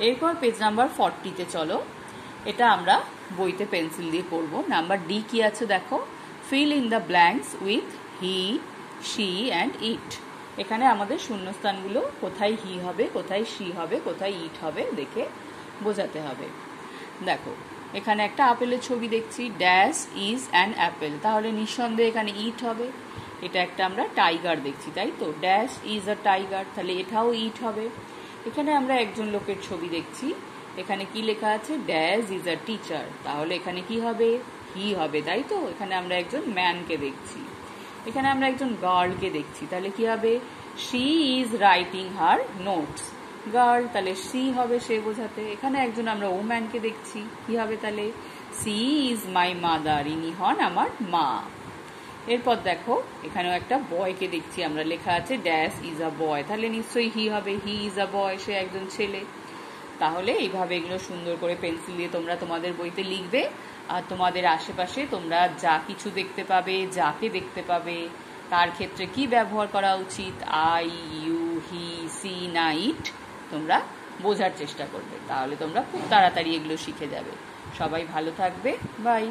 এরপর page number 40-তে চলো, এটা আমরা বইতে পেন্সিল দিয়ে করব। নাম্বার ডি কি আছে দেখো, fill in the blanks with he, she and it. এখানে আমাদের শূন্যস্থানগুলো কোথায় হি হবে, কোথায় শি হবে, কোথায় ইট হবে দেখে বোঝাতে হবে। দেখো এখানে একটা আপেলের ছবি দেখছি, ড্যাশ ইজ অ্যান অ্যাপেল, তাহলে নিঃসন্দেহে এখানে ইট হবে। এটা একটা আমরা টাইগার দেখছি, তাই তো, ড্যাশ ইজ আ টাইগার, তাহলে এটাও ইট হবে। এখানে আমরা একজন লোকের ছবি দেখছি, এখানে কি লেখা আছে, ড্যাশ ইজ আ টিচার, তাহলে এখানে কি হবে, হি হবে, তাই তো। এখানে আমরা একজন ম্যানকে দেখছি, এখানে আমরা একজন গার্লকে দেখছি, তাহলে কি হবে, she is writing her notes, girl, তাহলে সি হবে সে বোঝাতে। এখানে একজন আমরা ওম্যানকে দেখছি, কি হবে তাহলে, সি ইজ মাই মাদার, ইনি হন আমার মা। এরপর দেখো এখানেও একটা বয়কে দেখছি আমরা, লেখা আছে ড্যাশ ইজ আ বয়, তাহলে নিশ্চয়ই হি হবে, হি ইজ আ বয়, সে একজন ছেলে। তাহলে এইভাবে এগুলো সুন্দর করে পেন্সিল দিয়ে তোমরা তোমাদের বইতে লিখবে। আর তোমাদের আশেপাশে তোমরা যা কিছু দেখতে পাবে, যাকে দেখতে পাবে, তার ক্ষেত্রে কি ব্যবহার করা উচিত, আই, ইউ, হি, সি না ইট, তোমরা বোঝার চেষ্টা করবে। তাহলে তোমরা খুব তাড়াতাড়ি এগুলো শিখে যাবে। সবাই ভালো থাকবে, বাই।